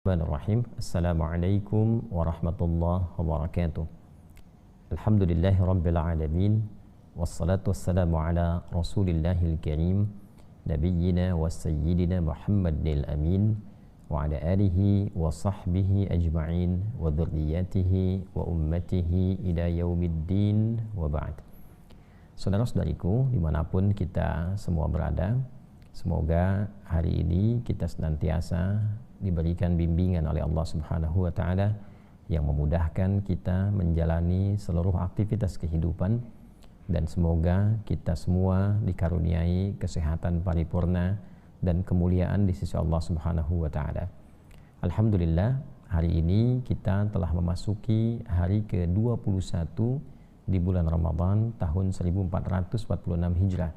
Bismillahirrahmanirrahim. Assalamualaikum warahmatullahi wabarakatuh. Alhamdulillahi rabbil alamin. Wassalatu wassalamu ala rasulillahil karim, nabiyyina wa sayyidina Muhammadil amin, wa ala alihi wa sahbihi ajma'in, wa dhurriyyatihi wa ummatihi ila yaumiddin, wa ba'd. Saudara-saudariku dimanapun kita semua berada, semoga hari ini kita senantiasa diberikan bimbingan oleh Allah Subhanahu wa Ta'ala yang memudahkan kita menjalani seluruh aktivitas kehidupan, dan semoga kita semua dikaruniai kesehatan paripurna dan kemuliaan di sisi Allah Subhanahu wa Ta'ala. Alhamdulillah, hari ini kita telah memasuki hari ke-21 di bulan Ramadan tahun 1446 Hijrah.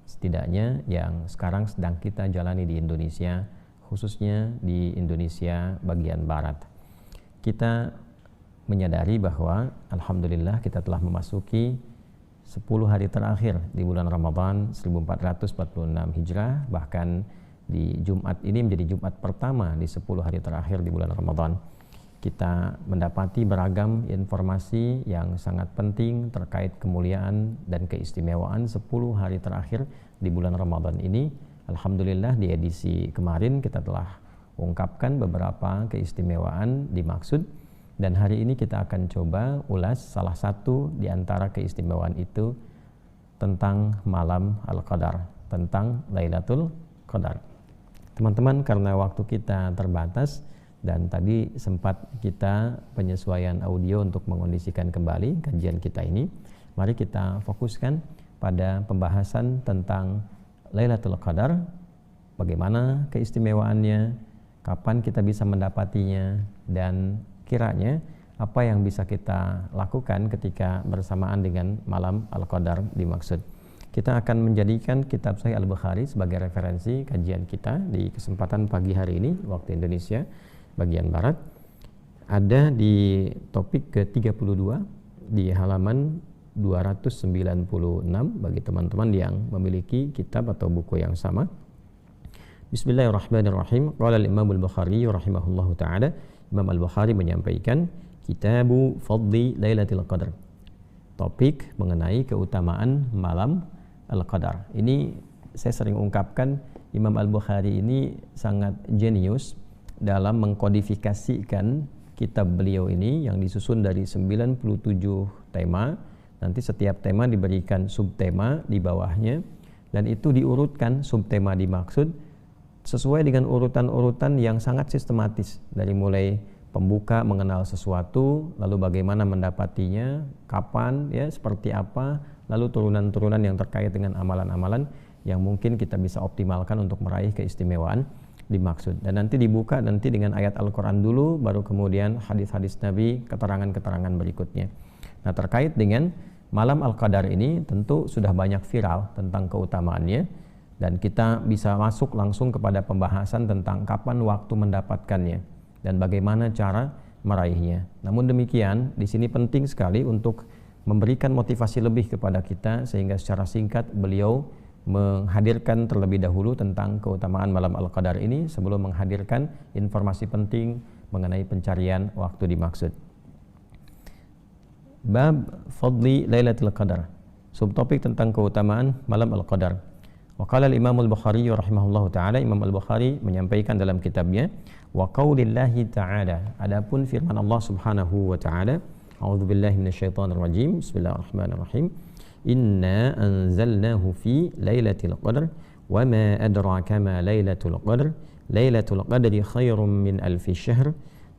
Setidaknya yang sekarang sedang kita jalani di Indonesia, khususnya di Indonesia bagian barat. Kita menyadari bahwa alhamdulillah kita telah memasuki 10 hari terakhir di bulan Ramadan 1446 Hijrah, bahkan di Jumat ini menjadi Jumat pertama di 10 hari terakhir di bulan Ramadan. Kita mendapati beragam informasi yang sangat penting terkait kemuliaan dan keistimewaan 10 hari terakhir di bulan Ramadan ini. Alhamdulillah di edisi kemarin kita telah ungkapkan beberapa keistimewaan dimaksud, dan hari ini kita akan coba ulas salah satu di antara keistimewaan itu tentang malam Al-Qadar, tentang Lailatul Qadar. Teman-teman, karena waktu kita terbatas dan tadi sempat kita penyesuaian audio untuk mengondisikan kembali kajian kita ini, mari kita fokuskan pada pembahasan tentang Lailatul Qadar, bagaimana keistimewaannya, kapan kita bisa mendapatinya, dan kiranya apa yang bisa kita lakukan ketika bersamaan dengan malam Al-Qadar dimaksud. Kita akan menjadikan kitab Sahih Al-Bukhari sebagai referensi kajian kita di kesempatan pagi hari ini waktu Indonesia bagian barat. Ada di topik ke-32 di halaman 296 bagi teman-teman yang memiliki kitab atau buku yang sama. Bismillahirrahmanirrahim. Qala al-Imam al-Bukhari rahimahullahu taala, Imam Al-Bukhari menyampaikan Kitabu Fadli Lailatul Qadar. Topik mengenai keutamaan malam Al-Qadar. Ini saya sering ungkapkan, Imam Al-Bukhari ini sangat jenius dalam mengkodifikasikan kitab beliau ini yang disusun dari 97 tema. Nanti setiap tema diberikan subtema di bawahnya, dan itu diurutkan subtema dimaksud sesuai dengan urutan-urutan yang sangat sistematis, dari mulai pembuka mengenal sesuatu, lalu bagaimana mendapatinya, kapan, ya, seperti apa, lalu turunan-turunan yang terkait dengan amalan-amalan yang mungkin kita bisa optimalkan untuk meraih keistimewaan dimaksud. Dan nanti dibuka nanti dengan ayat Al-Quran dulu, baru kemudian hadis-hadis Nabi, keterangan-keterangan berikutnya. Nah, terkait dengan malam Al-Qadar ini tentu sudah banyak viral tentang keutamaannya, dan kita bisa masuk langsung kepada pembahasan tentang kapan waktu mendapatkannya dan bagaimana cara meraihnya. Namun demikian, di sini penting sekali untuk memberikan motivasi lebih kepada kita, sehingga secara singkat beliau menghadirkan terlebih dahulu tentang keutamaan malam Al-Qadar ini sebelum menghadirkan informasi penting mengenai pencarian waktu dimaksud. Bab Fadli Lailatul Qadar, subtopik tentang keutamaan malam Al-Qadar. Wa qala al-Imam Al-Bukhari rahimahullahu taala, Imam Al-Bukhari menyampaikan dalam kitabnya, wa qaulillahi ta'ala, adapun firman Allah Subhanahu wa taala, a'udzubillahi minasyaitonir rajim, bismillahirrahmanirrahim, inna anzalnahu fi lailatul qadar wa ma adraka ma lailatul qadar lailatul qadri khairum min alfi syahr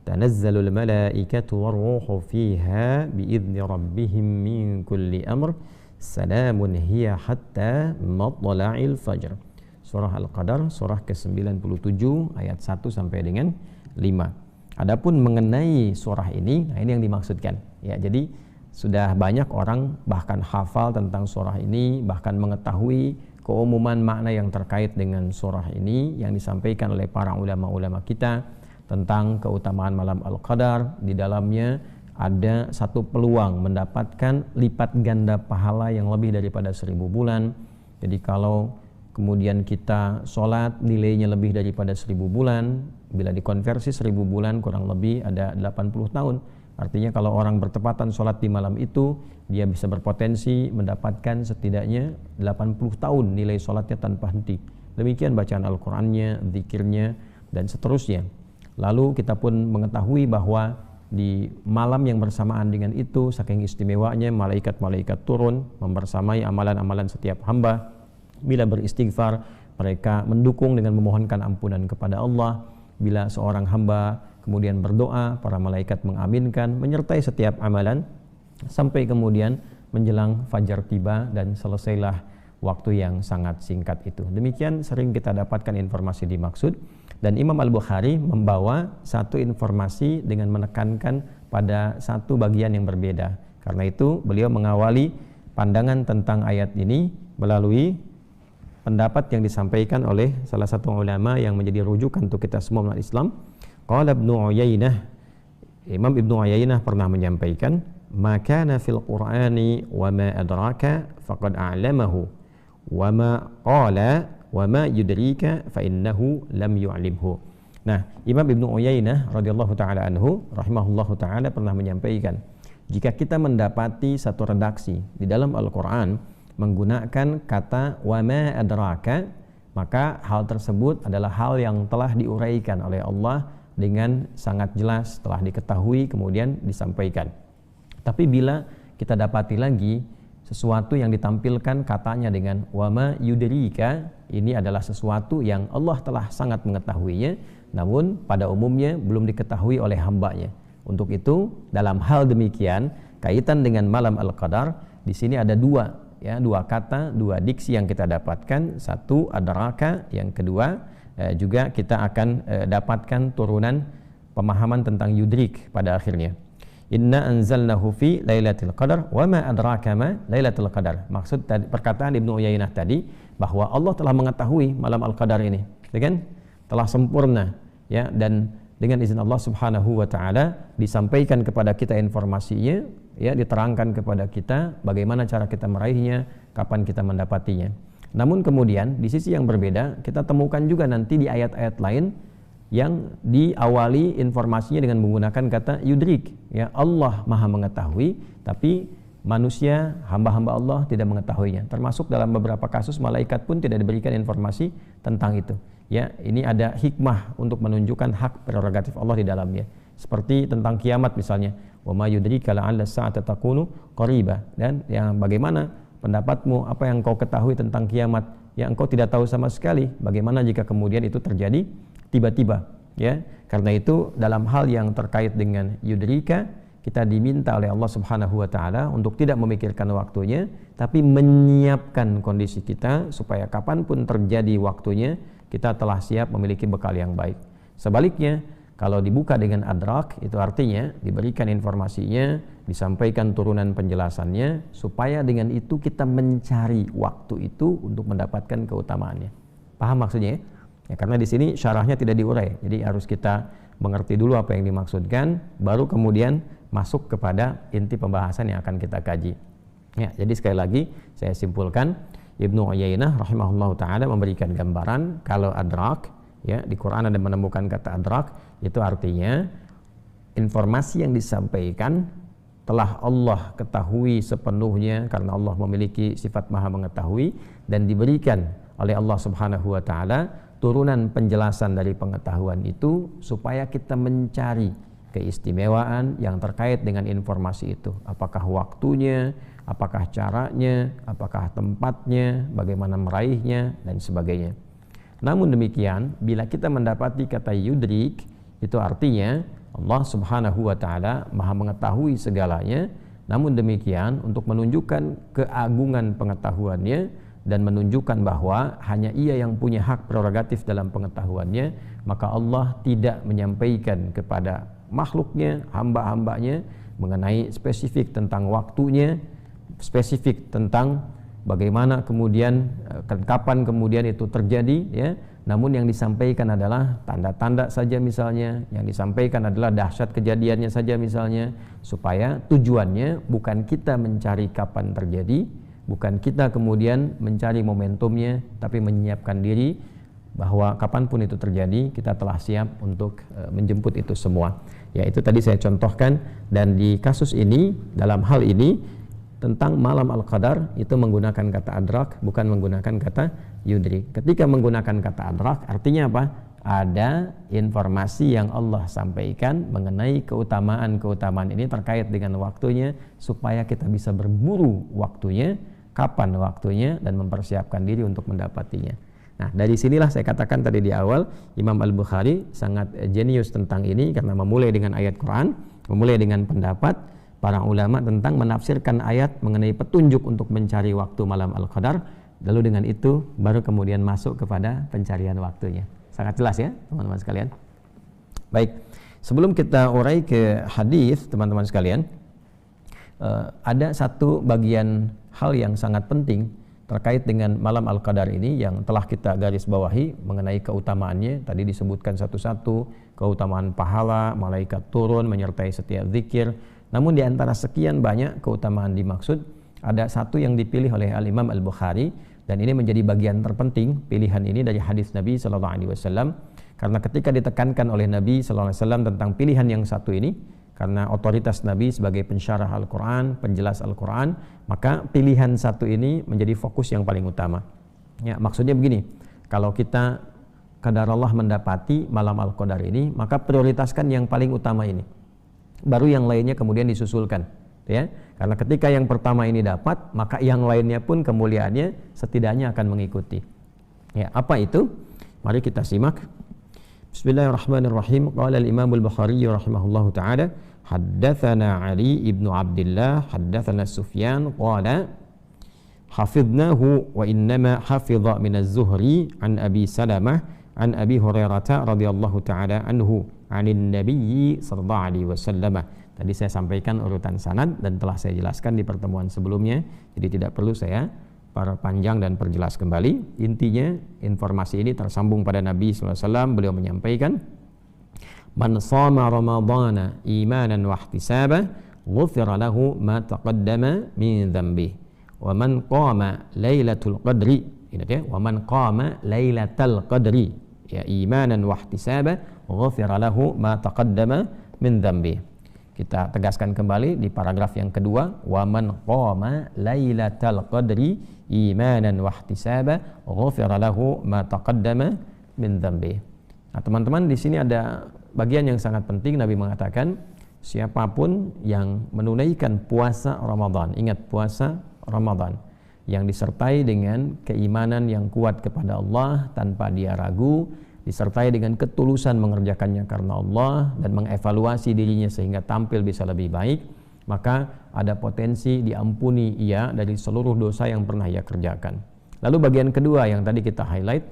tanazzalul malaikatu warruhu fiha biizni rabbihim min kulli amr salamun hiya hatta matla'il fajr. Surah Al-Qadar, surah ke-97 ayat 1 sampai dengan 5. Adapun mengenai surah ini, nah ini yang dimaksudkan. Ya, jadi sudah banyak orang bahkan hafal tentang surah ini, bahkan mengetahui keumuman makna yang terkait dengan surah ini yang disampaikan oleh para ulama-ulama kita tentang keutamaan malam Al-Qadar. Di dalamnya ada satu peluang mendapatkan lipat ganda pahala yang lebih daripada 1000 bulan. Jadi kalau kemudian kita sholat nilainya lebih daripada 1000 bulan, bila dikonversi 1000 bulan kurang lebih ada 80 tahun. Artinya kalau orang bertepatan sholat di malam itu, dia bisa berpotensi mendapatkan setidaknya 80 tahun nilai sholatnya tanpa henti. Demikian bacaan Al-Qur'annya, zikirnya, dan seterusnya. Lalu kita pun mengetahui bahwa di malam yang bersamaan dengan itu, saking istimewanya, malaikat-malaikat turun membersamai amalan-amalan setiap hamba. Bila beristighfar, mereka mendukung dengan memohonkan ampunan kepada Allah. Bila seorang hamba kemudian berdoa, para malaikat mengaminkan, menyertai setiap amalan, sampai kemudian menjelang fajar tiba dan selesailah waktu yang sangat singkat itu. Demikian sering kita dapatkan informasi dimaksud, dan Imam Al-Bukhari membawa satu informasi dengan menekankan pada satu bagian yang berbeda. Karena itu beliau mengawali pandangan tentang ayat ini melalui pendapat yang disampaikan oleh salah satu ulama yang menjadi rujukan untuk kita semua umat Islam. Qala Ibnu Uyainah, Imam Ibnu Uyainah pernah menyampaikan, "Ma kana fil Qur'ani wa ma adraka faqad a'lamahu, wa ma qala wa ma yudrika fa innahu lam yu'limhu." Nah, Imam Ibnu Uyainah radhiyallahu taala anhu rahimahullahu taala pernah menyampaikan, jika kita mendapati satu redaksi di dalam Al-Qur'an menggunakan kata wa ma adraka, maka hal tersebut adalah hal yang telah diuraikan oleh Allah dengan sangat jelas, telah diketahui kemudian disampaikan. Tapi bila kita dapati lagi sesuatu yang ditampilkan katanya dengan wa ma yudrika, ini adalah sesuatu yang Allah telah sangat mengetahuinya, namun pada umumnya belum diketahui oleh hambanya. Untuk itu dalam hal demikian, kaitan dengan malam Al-Qadar, di sini ada dua kata, dua diksi yang kita dapatkan. Satu adraka, yang kedua juga kita akan dapatkan turunan pemahaman tentang yudrik pada akhirnya. Inna anzalnahu fi lailatul qadar wa ma adraka ma lailatul qadar. Maksud perkataan Ibnu Uyainah tadi bahwa Allah telah mengetahui malam Al-Qadar ini, kan? Telah sempurna, ya, dan dengan izin Allah Subhanahu wa taala disampaikan kepada kita informasinya, ya, diterangkan kepada kita bagaimana cara kita meraihnya, kapan kita mendapatinya. Namun kemudian di sisi yang berbeda kita temukan juga nanti di ayat-ayat lain yang diawali informasinya dengan menggunakan kata yudrik, ya, Allah Maha mengetahui, tapi manusia, hamba-hamba Allah tidak mengetahuinya. Termasuk dalam beberapa kasus malaikat pun tidak diberikan informasi tentang itu. Ya, ini ada hikmah untuk menunjukkan hak prerogatif Allah di dalamnya. Seperti tentang kiamat misalnya, wa ma yudrika la'alla as-sa'ata takunu qariba, dan yang bagaimana pendapatmu, apa yang engkau ketahui tentang kiamat yang engkau tidak tahu sama sekali, bagaimana jika kemudian itu terjadi tiba-tiba, ya. Karena itu dalam hal yang terkait dengan yudrika, kita diminta oleh Allah Subhanahu wa taala untuk tidak memikirkan waktunya, tapi menyiapkan kondisi kita supaya kapanpun terjadi waktunya kita telah siap memiliki bekal yang baik. Sebaliknya, kalau dibuka dengan adrak, itu artinya diberikan informasinya, disampaikan turunan penjelasannya, supaya dengan itu kita mencari waktu itu untuk mendapatkan keutamaannya. Paham maksudnya? Ya, karena di sini syarahnya tidak diurai, jadi harus kita mengerti dulu apa yang dimaksudkan, baru kemudian masuk kepada inti pembahasan yang akan kita kaji. Ya, jadi sekali lagi saya simpulkan, Ibnu Uyainah rahimahullahu taala memberikan gambaran kalau adrak, ya, di Quran ada menemukan kata adrak, itu artinya informasi yang disampaikan telah Allah ketahui sepenuhnya karena Allah memiliki sifat maha mengetahui, dan diberikan oleh Allah Subhanahu wa taala turunan penjelasan dari pengetahuan itu supaya kita mencari keistimewaan yang terkait dengan informasi itu. Apakah waktunya, apakah caranya, apakah tempatnya, bagaimana meraihnya, dan sebagainya. Namun demikian, bila kita mendapati kata yudrik, itu artinya Allah Subhanahu wa taala Maha mengetahui segalanya. Namun demikian, untuk menunjukkan keagungan pengetahuannya dan menunjukkan bahwa hanya Ia yang punya hak prerogatif dalam pengetahuannya, maka Allah tidak menyampaikan kepada makhluknya, hamba-hambanya mengenai spesifik tentang waktunya, spesifik tentang bagaimana kemudian kapan kemudian itu terjadi, ya. Namun yang disampaikan adalah tanda-tanda saja misalnya, yang disampaikan adalah dahsyat kejadiannya saja misalnya, supaya tujuannya bukan kita mencari kapan terjadi, bukan kita kemudian mencari momentumnya, tapi menyiapkan diri bahwa kapanpun itu terjadi kita telah siap untuk menjemput itu semua. Ya, itu tadi saya contohkan, dan di kasus ini, dalam hal ini tentang malam Al-Qadar itu menggunakan kata adrak, bukan menggunakan kata yudrik. Ketika menggunakan kata adrak artinya apa? Ada informasi yang Allah sampaikan mengenai keutamaan-keutamaan ini terkait dengan waktunya, supaya kita bisa berburu waktunya, kapan waktunya, dan mempersiapkan diri untuk mendapatinya. Nah, dari sinilah saya katakan tadi di awal, Imam Al-Bukhari sangat jenius tentang ini, karena memulai dengan ayat Quran, memulai dengan pendapat para ulama tentang menafsirkan ayat mengenai petunjuk untuk mencari waktu malam Al-Qadar, lalu dengan itu baru kemudian masuk kepada pencarian waktunya. Sangat jelas ya teman-teman sekalian. Baik, sebelum kita urai ke hadis teman-teman sekalian, ada satu bagian hal yang sangat penting terkait dengan malam Al-Qadar ini yang telah kita garis bawahi mengenai keutamaannya. Tadi disebutkan satu-satu keutamaan pahala, malaikat turun menyertai setiap zikir. Namun di antara sekian banyak keutamaan dimaksud, ada satu yang dipilih oleh Al-Imam Al-Bukhari, dan ini menjadi bagian terpenting pilihan ini dari hadis Nabi SAW, karena ketika ditekankan oleh Nabi SAW tentang pilihan yang satu ini, karena otoritas Nabi sebagai pensyarah Al-Quran, penjelas Al-Quran, maka pilihan satu ini menjadi fokus yang paling utama. Ya, maksudnya begini, kalau kita qadarullah mendapati malam Al-Qadar ini, maka prioritaskan yang paling utama ini, baru yang lainnya kemudian disusulkan. Ya, karena ketika yang pertama ini dapat, maka yang lainnya pun kemuliaannya setidaknya akan mengikuti. Ya, apa itu? Mari kita simak. Bismillahirrahmanirrahim. Qala al-Imam al-Bukhari rahimahullahu taala, haddatsana Ali ibnu Abdullah, haddatsana Sufyan qala hafidnahu wa innama hafidha min az-Zuhri an Abi Salamah an Abi Hurairah radhiyallahu taala anhu 'anin Nabi sallallahu alaihi wasallam. Tadi saya sampaikan urutan sanad dan telah saya jelaskan di pertemuan sebelumnya, jadi tidak perlu saya perpanjang dan perjelas kembali. Intinya informasi ini tersambung pada Nabi SAW. Beliau menyampaikan, man shama ramadhana imanan wa ihtisaban ghufira lahu ma taqaddama min dhanbi wa man qama lailatul qadri, ingat ya, wa man qama lailatal qadri ya imanan wa ihtisaban ghufira lahu ma taqaddama min dhanbi. Kita tegaskan kembali di paragraf yang kedua, wa man qama lailatal qadri imanan wa ihtisaban ghufira lahu ma taqaddama min dhanbi. Nah, teman-teman, di sini ada bagian yang sangat penting. Nabi mengatakan, siapapun yang menunaikan puasa Ramadan, ingat puasa Ramadan, yang disertai dengan keimanan yang kuat kepada Allah tanpa dia ragu, disertai dengan ketulusan mengerjakannya karena Allah dan mengevaluasi dirinya sehingga tampil bisa lebih baik, maka ada potensi diampuni ia dari seluruh dosa yang pernah ia kerjakan. Lalu bagian kedua yang tadi kita highlight,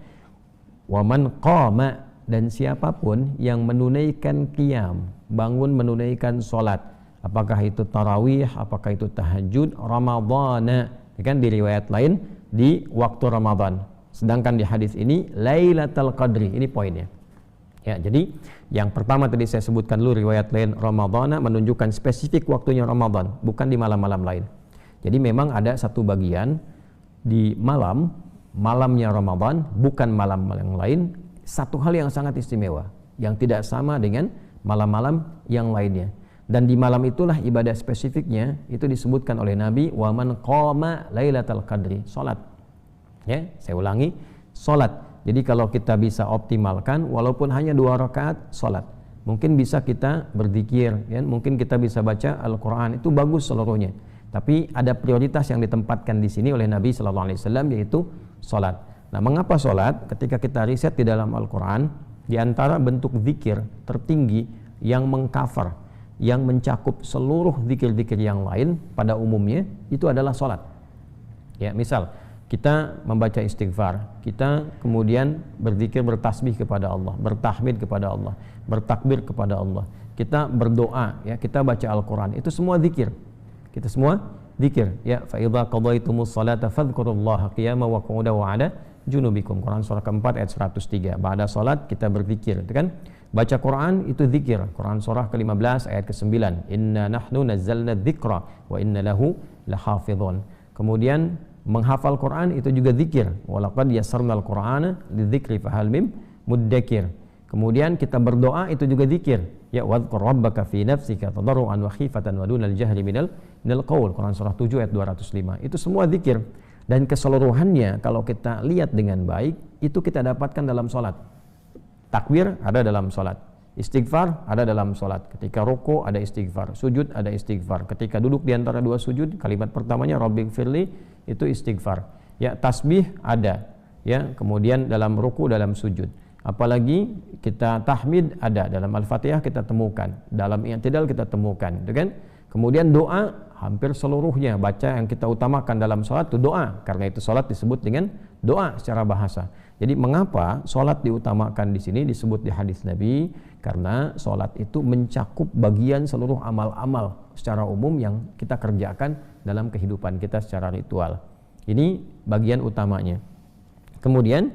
waman qama, dan siapapun yang menunaikan qiyam, bangun menunaikan sholat, apakah itu tarawih, apakah itu tahajud, Ramadhana, kan di riwayat lain di waktu Ramadan. Sedangkan di hadis ini Lailatul Qadri, ini poinnya. Ya, jadi yang pertama tadi saya sebutkan dulu riwayat lain Ramadhana menunjukkan spesifik waktunya Ramadan, bukan di malam-malam lain. Jadi memang ada satu bagian di malamnya Ramadan, bukan malam yang lain, satu hal yang sangat istimewa, yang tidak sama dengan malam-malam yang lainnya. Dan di malam itulah ibadah spesifiknya itu disebutkan oleh Nabi, wa man qama Lailatul Qadri, salat. Ya, saya ulangi, salat. Jadi kalau kita bisa optimalkan walaupun hanya 2 rakaat salat, mungkin bisa kita berzikir, ya, mungkin kita bisa baca Al-Qur'an, itu bagus seluruhnya. Tapi ada prioritas yang ditempatkan di sini oleh Nabi sallallahu alaihi wasallam, yaitu salat. Nah, mengapa salat? Ketika kita riset di dalam Al-Qur'an, di antara bentuk zikir tertinggi yang mengcover, yang mencakup seluruh zikir-zikir yang lain pada umumnya itu adalah salat. Ya, misal kita membaca istighfar, kita kemudian berzikir, bertasbih kepada Allah, bertahmid kepada Allah, bertakbir kepada Allah, kita berdoa, ya, kita baca Al-Quran, itu semua zikir. Kita semua zikir. Ya, fa idza qadaitumus salata fadhkurullaha qiyaman wa qu'udan wa 'ala junubikum. Quran surah keempat ayat 103. Ba'da salat kita berzikir, itu kan? Baca Quran itu zikir. Quran surah ke-15 ayat ke-9. Inna nahnu nazzalna dzikra wa inna lahu lahafidhun. Kemudian menghafal Quran itu juga zikir. Walaqad yassarnal Qur'ana lidzikri fahal mim muddakir. Kemudian kita berdoa itu juga zikir. Ya wadhkur rabbaka fi nafsika tadarruan wa khifatan wa dunal jahri minal qaul. Quran surah 7 ayat 205. Itu semua zikir. Dan keseluruhannya kalau kita lihat dengan baik itu kita dapatkan dalam salat. Takbir ada dalam salat. Istighfar ada dalam salat. Ketika ruku ada istighfar, sujud ada istighfar. Ketika duduk di antara dua sujud, kalimat pertamanya Rabbighfirli itu istighfar. Ya, tasbih ada. Ya, kemudian dalam ruku, dalam sujud. Apalagi kita tahmid ada dalam Al-Fatihah kita temukan, dalam i'tidal kita temukan, gitu kan? Kemudian doa hampir seluruhnya baca yang kita utamakan dalam salat itu doa. Karena itu salat disebut dengan doa secara bahasa. Jadi mengapa salat diutamakan di sini disebut di hadis Nabi? Karena salat itu mencakup bagian seluruh amal-amal secara umum yang kita kerjakan dalam kehidupan kita secara ritual. Ini bagian utamanya. Kemudian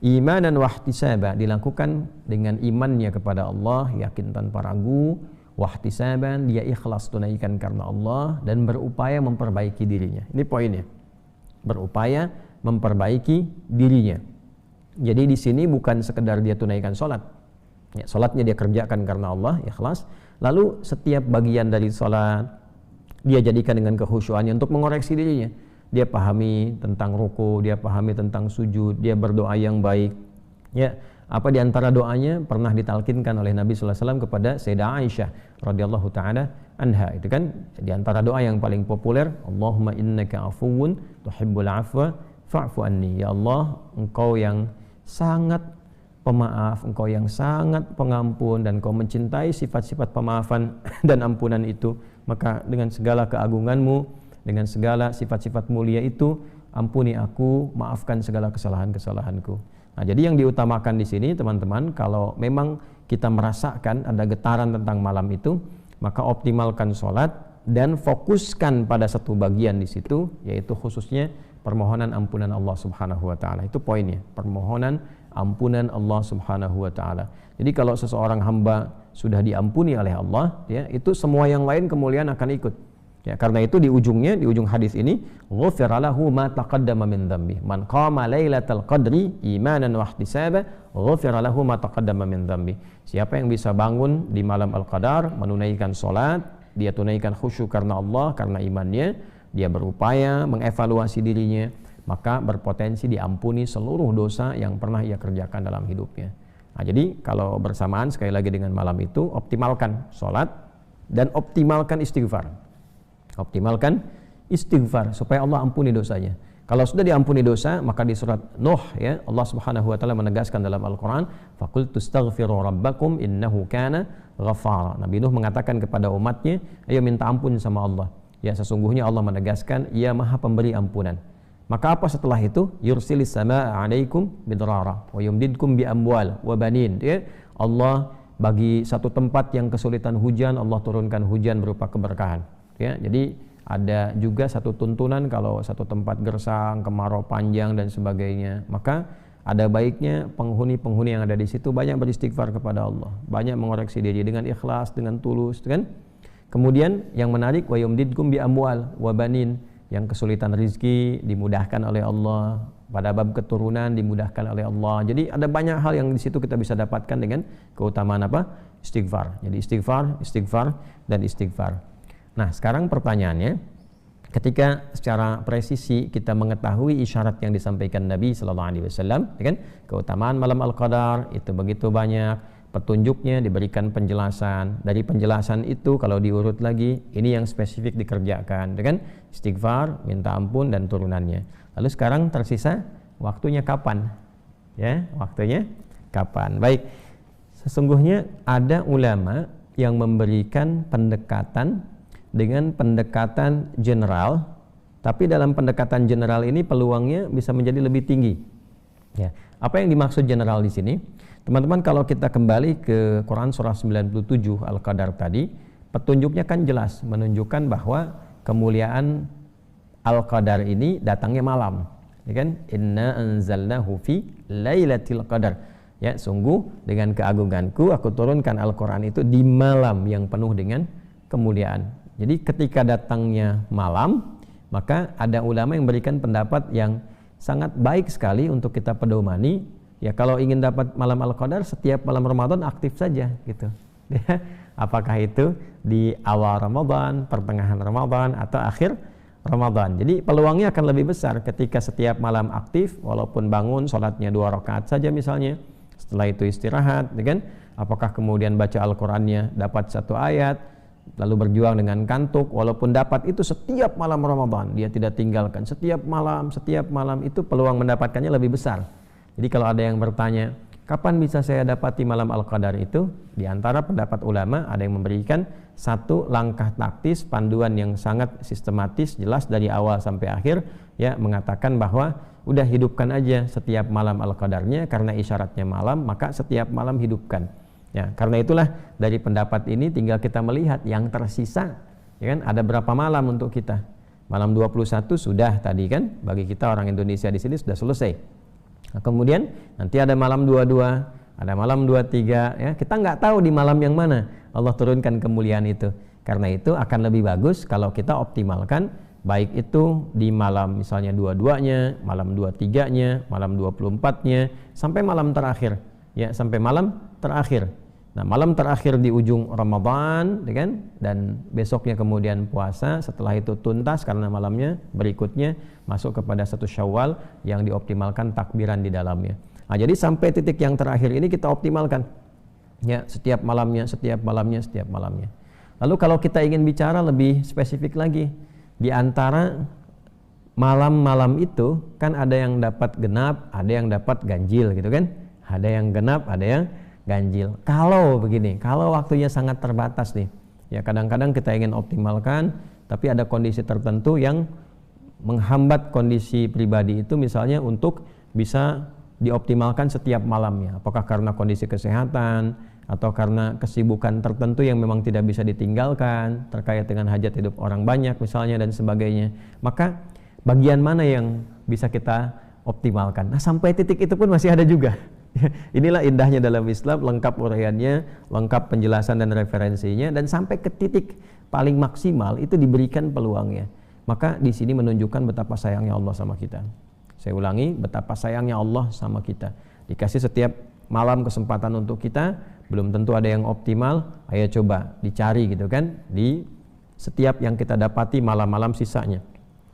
iman dan wahtisaba dilakukan dengan imannya kepada Allah, yakin tanpa ragu, wahtisaban dia ikhlas tunaikan karena Allah dan berupaya memperbaiki dirinya. Ini poinnya. Berupaya memperbaiki dirinya. Jadi di sini bukan sekedar dia tunaikan sholat. Ya, sholatnya dia kerjakan karena Allah, ikhlas. Lalu setiap bagian dari sholat dia jadikan dengan kekhusyuannya untuk mengoreksi dirinya. Dia pahami tentang ruku, dia pahami tentang sujud, dia berdoa yang baik. Ya, apa di antara doanya pernah ditalkinkan oleh Nabi sallallahu alaihi wasallam kepada Sayyidah Aisyah radhiyallahu taala anha. Itu kan di antara doa yang paling populer, Allahumma innaka afuwun tuhibbul afwa fa'fu anni. Ya Allah, Engkau yang sangat pemaaf, Engkau yang sangat pengampun dan Engkau mencintai sifat-sifat pemaafan dan ampunan itu, maka dengan segala keagunganmu, dengan segala sifat-sifat mulia itu, ampuni aku, maafkan segala kesalahan-kesalahanku. Nah, jadi yang diutamakan di sini teman-teman, kalau memang kita merasakan ada getaran tentang malam itu, maka optimalkan sholat dan fokuskan pada satu bagian di situ, yaitu khususnya permohonan ampunan Allah Subhanahu wa taala. Itu poinnya, permohonan ampunan Allah Subhanahu wa taala. Jadi kalau seseorang hamba sudah diampuni oleh Allah, ya, itu semua yang lain kemuliaan akan ikut. Ya, karena itu di ujungnya, di ujung hadis ini, ghufira lahu ma taqaddama min dzambi. Man qama lailatal qadri imanan wa ihtisaba, ghufira lahu ma taqaddama min dzambi. Siapa yang bisa bangun di malam Al-Qadar, menunaikan salat, dia tunaikan khusyuk karena Allah, karena imannya, dia berupaya mengevaluasi dirinya, maka berpotensi diampuni seluruh dosa yang pernah ia kerjakan dalam hidupnya. Nah, jadi kalau bersamaan sekali lagi dengan malam itu, optimalkan salat dan optimalkan istighfar. Optimalkan istighfar supaya Allah ampuni dosanya. Kalau sudah diampuni dosa, maka di surat Nuh, ya, Allah Subhanahu wa taala menegaskan dalam Al-Qur'an, faqultu astaghfiru rabbakum innahu kana ghaffara. Nabi Nuh mengatakan kepada umatnya, ayo minta ampun sama Allah. Ya, sesungguhnya Allah menegaskan, Ia Maha Pemberi ampunan. Maka apa setelah itu? Yursilis samaa'a 'alaikum bidrara wa yumdidkum bi amwal wa banin. Ya, Allah bagi satu tempat yang kesulitan hujan, Allah turunkan hujan berupa keberkahan. Ya, jadi ada juga satu tuntunan kalau satu tempat gersang, kemarau panjang dan sebagainya, maka ada baiknya penghuni-penghuni yang ada di situ banyak beristighfar kepada Allah, banyak mengoreksi diri dengan ikhlas, dengan tulus, kan? Kemudian yang menarik, wa yumdidkum bi amwal wa banin, yang kesulitan rizki dimudahkan oleh Allah, pada bab keturunan dimudahkan oleh Allah. Jadi ada banyak hal yang di situ kita bisa dapatkan dengan keutamaan apa? Istighfar. Jadi istighfar, istighfar dan istighfar. Nah, sekarang pertanyaannya, ketika secara presisi kita mengetahui isyarat yang disampaikan Nabi sallallahu alaihi wasallam, kan? Keutamaan malam Al-Qadar itu begitu banyak, petunjuknya diberikan penjelasan. Dari penjelasan itu kalau diurut lagi, ini yang spesifik dikerjakan, kan? Istighfar, minta ampun dan turunannya. Lalu sekarang tersisa waktunya kapan? Ya, waktunya kapan? Baik. Sesungguhnya ada ulama yang memberikan pendekatan dengan pendekatan general, tapi dalam pendekatan general ini peluangnya bisa menjadi lebih tinggi. Ya. Apa yang dimaksud general di sini? Teman-teman, kalau kita kembali ke Quran surah 97 Al-Qadar tadi, petunjuknya kan jelas menunjukkan bahwa kemuliaan Al-Qadar ini datangnya malam, ya kan? Inna anzalnahu fi lailatul qadar. Ya, sungguh dengan keagunganku aku turunkan Al-Qur'an itu di malam yang penuh dengan kemuliaan. Jadi ketika datangnya malam, Maka ada ulama yang berikan pendapat yang sangat baik sekali untuk kita pedomani. Ya, kalau ingin dapat malam Al-Qadar, setiap malam Ramadan aktif saja gitu. Ya, apakah itu di awal Ramadan, pertengahan Ramadan, atau akhir Ramadan. Jadi peluangnya akan lebih besar ketika setiap malam aktif, walaupun bangun sholatnya 2 rakaat saja misalnya, setelah itu istirahat, kan? Apakah kemudian baca Al-Qur'annya dapat 1 ayat, lalu berjuang dengan kantuk, walaupun dapat itu setiap malam Ramadan, dia tidak tinggalkan setiap malam, itu peluang mendapatkannya lebih besar. Jadi kalau ada yang bertanya, kapan bisa saya dapati malam Al-Qadar itu? Di antara pendapat ulama ada yang memberikan 1 langkah taktis, panduan yang sangat sistematis, jelas dari awal sampai akhir, ya, mengatakan bahwa udah hidupkan aja setiap malam Al-Qadarnya, karena isyaratnya malam, maka setiap malam hidupkan. Ya, karena itulah dari pendapat ini tinggal kita melihat yang tersisa, ya kan, ada berapa malam untuk kita. Malam 21 sudah tadi kan, bagi kita orang Indonesia di sini sudah selesai. Nah, kemudian nanti ada malam 22, ada malam 23, ya. Kita nggak tahu di malam yang mana Allah turunkan kemuliaan itu. Karena itu akan lebih bagus kalau kita optimalkan, baik itu di malam misalnya 22-nya, malam 23-nya, malam 24-nya, sampai malam terakhir. Ya, sampai malam terakhir. Nah, malam terakhir di ujung Ramadan, ya kan? Dan besoknya kemudian puasa, setelah itu tuntas karena malamnya berikutnya masuk kepada 1 Syawal yang dioptimalkan takbiran di dalamnya. Nah, jadi sampai titik yang terakhir ini kita optimalkan. Ya, setiap malamnya. Lalu kalau kita ingin bicara lebih spesifik lagi, di antara malam-malam itu kan ada yang dapat genap, ada yang dapat ganjil gitu kan? Ada yang genap, ada yang ganjil. Kalau begini, kalau waktunya sangat terbatas nih, ya kadang-kadang kita ingin optimalkan, tapi ada kondisi tertentu yang menghambat kondisi pribadi itu, misalnya untuk bisa dioptimalkan setiap malamnya. Apakah karena kondisi kesehatan atau karena kesibukan tertentu yang memang tidak bisa ditinggalkan terkait dengan hajat hidup orang banyak misalnya dan sebagainya. Maka bagian mana yang bisa kita optimalkan? Nah, sampai titik itu pun masih ada juga. Inilah indahnya dalam Islam, lengkap uraiannya, lengkap penjelasan dan referensinya, dan sampai ke titik paling maksimal itu diberikan peluangnya. Maka di sini menunjukkan betapa sayangnya Allah sama kita. Saya ulangi, betapa sayangnya Allah sama kita. Dikasih setiap malam kesempatan untuk kita, belum tentu ada yang optimal. Ayo coba dicari gitu kan, di setiap yang kita dapati malam-malam sisanya.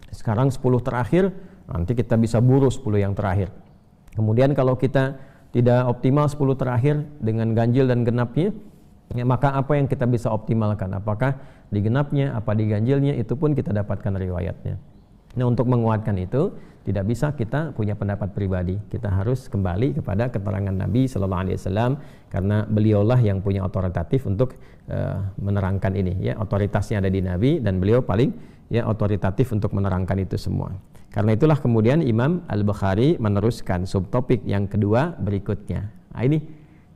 Sekarang 10 terakhir, nanti kita bisa buru 10 yang terakhir. Kemudian kalau kita tidak optimal 10 terakhir dengan ganjil dan genapnya, ya, maka apa yang kita bisa optimalkan? Apakah di genapnya, apa di ganjilnya, itu pun kita dapatkan riwayatnya. Nah, untuk menguatkan itu tidak bisa kita punya pendapat pribadi. Kita harus kembali kepada keterangan Nabi Sallallahu Alaihi Wasallam, karena beliaulah yang punya otoritatif untuk menerangkan ini. Ya, otoritasnya ada di Nabi dan beliau paling otoritatif untuk menerangkan itu semua. Karena itulah kemudian Imam Al-Bukhari meneruskan subtopik yang kedua berikutnya. Nah, ini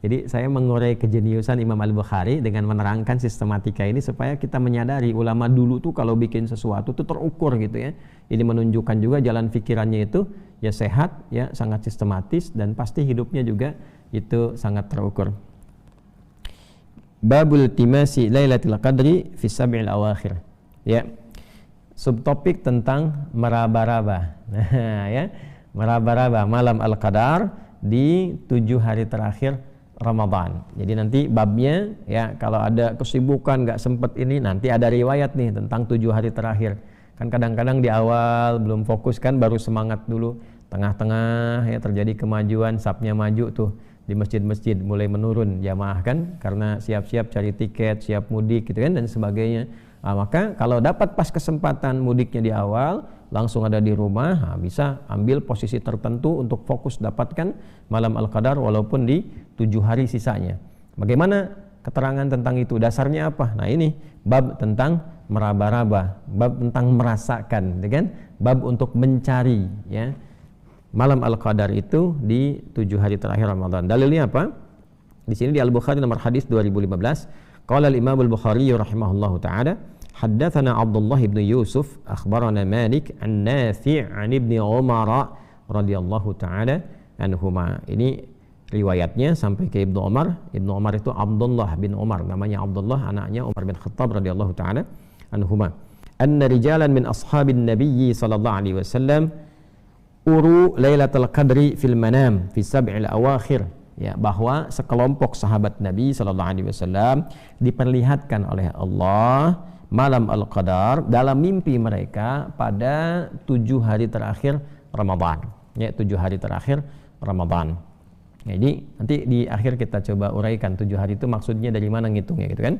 jadi saya mengurai kejeniusan Imam Al-Bukhari dengan menerangkan sistematika ini supaya kita menyadari ulama dulu tuh kalau bikin sesuatu tuh terukur gitu ya. Ini menunjukkan juga jalan pikirannya itu ya sehat, ya sangat sistematis, dan pasti hidupnya juga itu sangat terukur. Babul timasi Lailatul Qadri fi sab'il awakhir. Ya. Subtopik tentang meraba-raba. Nah, ya, meraba-raba malam Al-Qadar di 7 hari terakhir Ramadan. Jadi nanti babnya, ya, kalau ada kesibukan nggak sempet ini, nanti ada riwayat nih tentang 7 hari terakhir. Kan kadang-kadang di awal belum fokus kan, baru semangat dulu, tengah-tengah ya terjadi kemajuan, sapnya maju tuh di masjid-masjid mulai menurun jamaah kan, karena siap-siap cari tiket, siap mudik gitu kan dan sebagainya. Nah, maka kalau dapat pas kesempatan mudiknya di awal, langsung ada di rumah, nah, bisa ambil posisi tertentu untuk fokus dapatkan malam Al-Qadar walaupun di 7 hari sisanya. Bagaimana keterangan tentang itu? Dasarnya apa? Nah, ini bab tentang meraba-raba, bab tentang merasakan, kan? Bab untuk mencari, ya, malam Al-Qadar itu di 7 hari terakhir Ramadan. Dalilnya apa? Di sini di Al-Bukhari nomor hadis 2015. Qala al-Imam Al-Bukhari rahimahullahu taala, haddatsana Abdullah bin Yusuf akhbarana Malik an Nafi' an Ibnu Umar radhiyallahu taala anhuma. Ini riwayatnya sampai ke Ibnu Umar. Ibnu Umar itu Abdullah bin Umar, namanya Abdullah, anaknya Umar bin Khattab radhiyallahu taala anhuma. anna rijalan min ashabin nabiyyi sallallahu alaihi wasallam uru lailatul qadri fil manam fi sab'il awakhir, ya, bahwa sekelompok sahabat Nabi sallallahu alaihi wasallam diperlihatkan oleh Allah malam al-qadar dalam mimpi mereka pada 7 hari terakhir Ramadan, ya, 7 hari terakhir Ramadan. Jadi nanti di akhir kita coba uraikan 7 hari itu maksudnya dari mana ngitungnya gitu kan.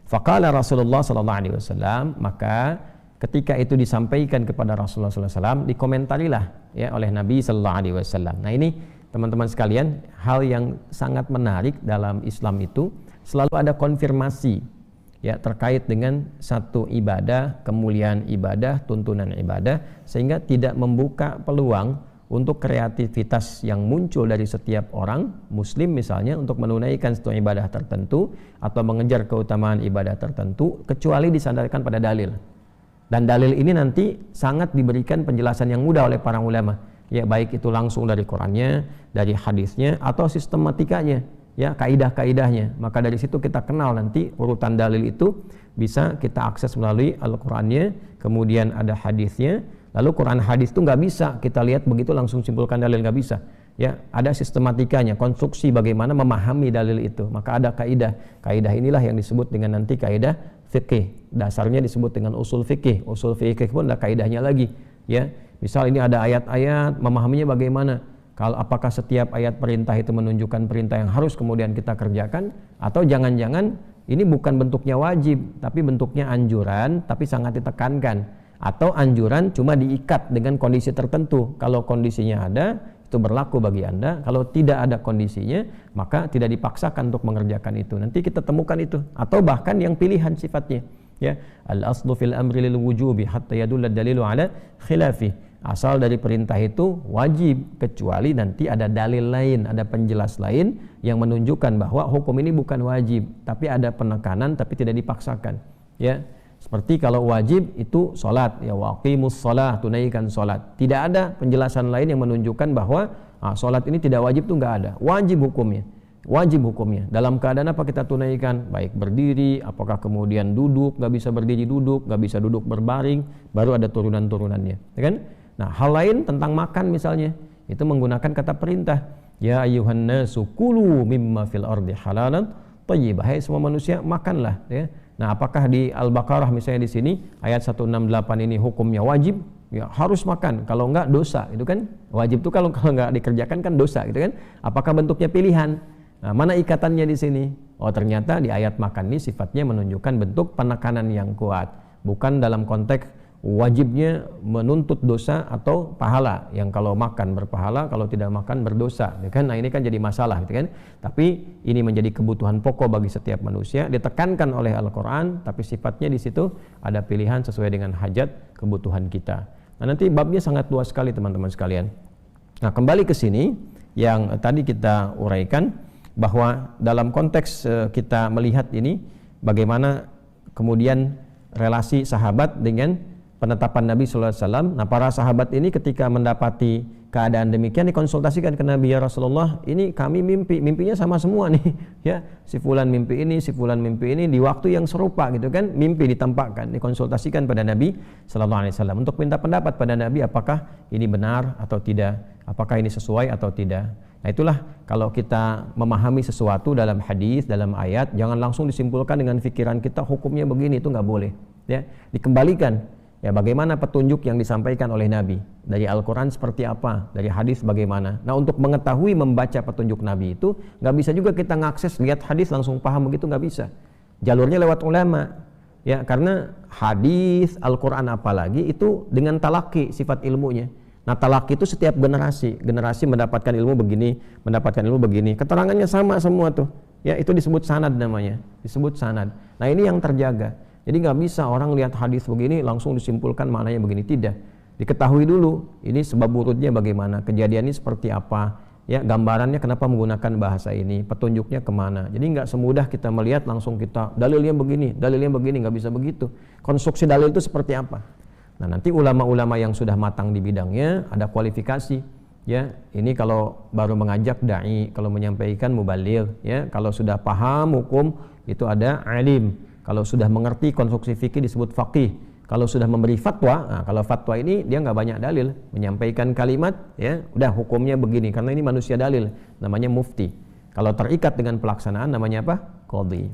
Faqala Rasulullah sallallahu alaihi wasallam, maka ketika itu disampaikan kepada Rasulullah sallallahu alaihi wasallam, dikomentarilah, ya, oleh Nabi sallallahu alaihi wasallam. Nah, ini teman-teman sekalian, hal yang sangat menarik dalam Islam itu selalu ada konfirmasi, ya, terkait dengan satu ibadah, kemuliaan ibadah, tuntunan ibadah, sehingga tidak membuka peluang untuk kreativitas yang muncul dari setiap orang muslim misalnya untuk menunaikan satu ibadah tertentu atau mengejar keutamaan ibadah tertentu kecuali disandarkan pada dalil. Dan dalil ini nanti sangat diberikan penjelasan yang mudah oleh para ulama, ya, baik itu langsung dari Qurannya, dari hadisnya, atau sistematikanya, ya, kaidah-kaidahnya. Maka dari situ kita kenal nanti urutan dalil itu bisa kita akses melalui Al-Qurannya, kemudian ada hadisnya. Lalu Quran hadis itu nggak bisa kita lihat begitu langsung simpulkan dalil, nggak bisa, ya, ada sistematikanya, konstruksi bagaimana memahami dalil itu. Maka ada kaidah inilah yang disebut dengan nanti kaidah fikih, dasarnya disebut dengan usul fikih pun ada kaidahnya lagi, ya. Misal ini ada ayat-ayat, memahaminya bagaimana, kalau apakah setiap ayat perintah itu menunjukkan perintah yang harus kemudian kita kerjakan, atau jangan-jangan ini bukan bentuknya wajib tapi bentuknya anjuran tapi sangat ditekankan, atau anjuran cuma diikat dengan kondisi tertentu. Kalau kondisinya ada, itu berlaku bagi Anda. Kalau tidak ada kondisinya, maka tidak dipaksakan untuk mengerjakan itu. Nanti kita temukan itu. Atau bahkan yang pilihan sifatnya, ya, al-aslu fil amri lil wujubi hatta yadulla dalilu ala khilafi. Asal dari perintah itu wajib kecuali nanti ada dalil lain, ada penjelas lain yang menunjukkan bahwa hukum ini bukan wajib, tapi ada penekanan tapi tidak dipaksakan, ya. Seperti kalau wajib itu sholat, ya, waqimus sholah, tunaikan sholat. Tidak ada penjelasan lain yang menunjukkan bahwa sholat ini tidak wajib, itu nggak ada. Wajib hukumnya. Dalam keadaan apa kita tunaikan? Baik berdiri, apakah kemudian duduk, nggak bisa berdiri duduk, nggak bisa duduk berbaring, baru ada turunan-turunannya, ya kan? Nah, hal lain tentang makan misalnya, itu menggunakan kata perintah. Ya ayyuhan nasu kulu mimma fil ardi halalan thayyibah. Hai semua manusia, makanlah, ya. Nah, apakah di Al-Baqarah misalnya di sini ayat 168 ini hukumnya wajib? Ya, harus makan. Kalau enggak dosa, itu kan. Wajib itu kalau enggak dikerjakan kan dosa, gitu kan. Apakah bentuknya pilihan? Nah, mana ikatannya di sini? Oh, ternyata di ayat makan ini sifatnya menunjukkan bentuk penekanan yang kuat, bukan dalam konteks wajibnya menuntut dosa atau pahala, yang kalau makan berpahala, kalau tidak makan berdosa, ya kan? Nah, ini kan jadi masalah, gitu kan? Tapi ini menjadi kebutuhan pokok bagi setiap manusia, ditekankan oleh Al-Quran, tapi sifatnya di situ ada pilihan sesuai dengan hajat kebutuhan kita. Nah, nanti babnya sangat luas sekali teman-teman sekalian. Nah, kembali ke sini yang tadi kita uraikan, bahwa dalam konteks kita melihat ini bagaimana kemudian relasi sahabat dengan penetapan Nabi sallallahu alaihi wasallam. Nah, para sahabat ini ketika mendapati keadaan demikian dikonsultasikan ke Nabi, ya Rasulullah, ini kami mimpinya sama semua nih, ya, si fulan mimpi ini, si fulan mimpi ini di waktu yang serupa, gitu kan, mimpi ditampakkan, dikonsultasikan pada Nabi sallallahu alaihi wasallam untuk minta pendapat pada Nabi apakah ini benar atau tidak, apakah ini sesuai atau tidak. Nah, itulah kalau kita memahami sesuatu dalam hadis, dalam ayat, jangan langsung disimpulkan dengan pikiran kita hukumnya begini, itu nggak boleh, ya. Dikembalikan, ya, bagaimana petunjuk yang disampaikan oleh Nabi dari Al-Quran seperti apa, dari hadis bagaimana. Nah, untuk mengetahui membaca petunjuk Nabi itu nggak bisa juga kita ngakses lihat hadis langsung paham begitu, nggak bisa. Jalurnya lewat ulama, ya, karena hadis Al-Quran apalagi itu dengan talaki sifat ilmunya. Nah, talaki itu setiap generasi mendapatkan ilmu begini, keterangannya sama semua tuh, ya, itu disebut sanad namanya, disebut sanad. Nah, ini yang terjaga. Jadi nggak bisa orang lihat hadis begini langsung disimpulkan maknanya begini, tidak. Diketahui dulu ini sebab urutnya bagaimana, kejadian ini seperti apa, ya, gambarannya kenapa menggunakan bahasa ini, petunjuknya kemana. Jadi nggak semudah kita melihat langsung kita dalilnya begini, nggak bisa begitu. Konstruksi dalil itu seperti apa? Nah, nanti ulama-ulama yang sudah matang di bidangnya ada kualifikasi, ya. Ini kalau baru mengajak dai, kalau menyampaikan mubaligh, ya. Kalau sudah paham hukum itu ada alim. Kalau sudah mengerti konstruksi fikih disebut faqih. Kalau sudah memberi fatwa, nah, kalau fatwa ini dia nggak banyak dalil, menyampaikan kalimat, ya udah hukumnya begini, karena ini manusia dalil, namanya mufti. Kalau terikat dengan pelaksanaan namanya apa? Qadhi.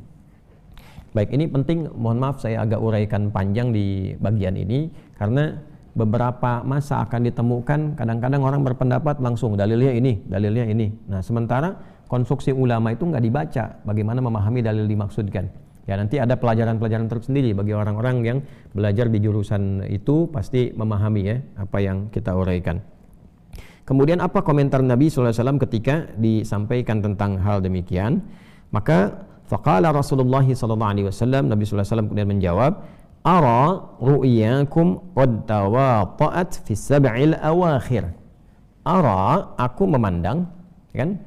Baik, ini penting, mohon maaf saya agak uraikan panjang di bagian ini, karena beberapa masa akan ditemukan kadang-kadang orang berpendapat langsung dalilnya ini, dalilnya ini. Nah, sementara konstruksi ulama itu nggak dibaca bagaimana memahami dalil dimaksudkan. Ya, nanti ada pelajaran-pelajaran tersendiri bagi orang-orang yang belajar di jurusan itu, pasti memahami ya apa yang kita uraikan. Kemudian apa komentar Nabi SAW ketika disampaikan tentang hal demikian? Maka faqala Rasulullah SAW, Nabi SAW kemudian menjawab, ara ru'yakum qad tawata'at fi sab'il awakhir. Ara, aku memandang, kan?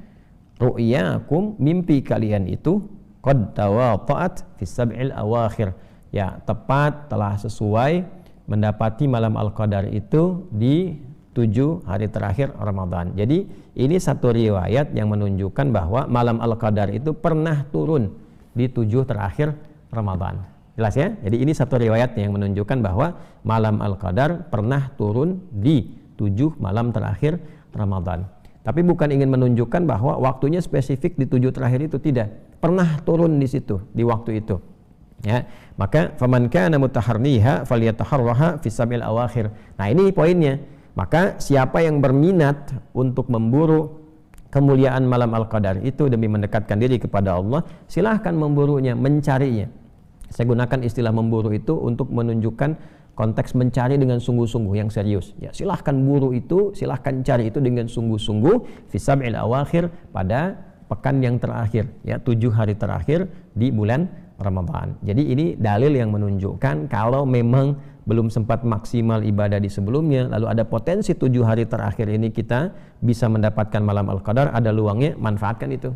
Ru'yakum, mimpi kalian itu qad tawata'at fi sab'il awakhir, ya tepat telah sesuai mendapati malam Al-Qadar itu di 7 hari terakhir Ramadan. Jadi ini satu riwayat yang menunjukkan bahwa malam Al-Qadar itu pernah turun di 7 terakhir Ramadan. Jelas ya? Jadi ini satu riwayat yang menunjukkan bahwa malam Al-Qadar pernah turun di 7 malam terakhir Ramadan. Tapi bukan ingin menunjukkan bahwa waktunya spesifik di 7 terakhir itu, tidak. Pernah turun di situ, di waktu itu. Ya, maka faman kana mutaharriha falyataharraha fi sab'il awakhir. Nah, ini poinnya. Maka siapa yang berminat untuk memburu kemuliaan malam Al-Qadar itu demi mendekatkan diri kepada Allah, silahkan memburunya, mencarinya. Saya gunakan istilah memburu itu untuk menunjukkan konteks mencari dengan sungguh-sungguh yang serius. Ya, silahkan buru itu, silahkan cari itu dengan sungguh-sungguh fi sab'il awakhir, pada pekan yang terakhir, ya 7 hari terakhir di bulan Ramadan. Jadi ini dalil yang menunjukkan kalau memang belum sempat maksimal ibadah di sebelumnya, lalu ada potensi 7 hari terakhir ini kita bisa mendapatkan malam Al-Qadar, ada luangnya, manfaatkan itu.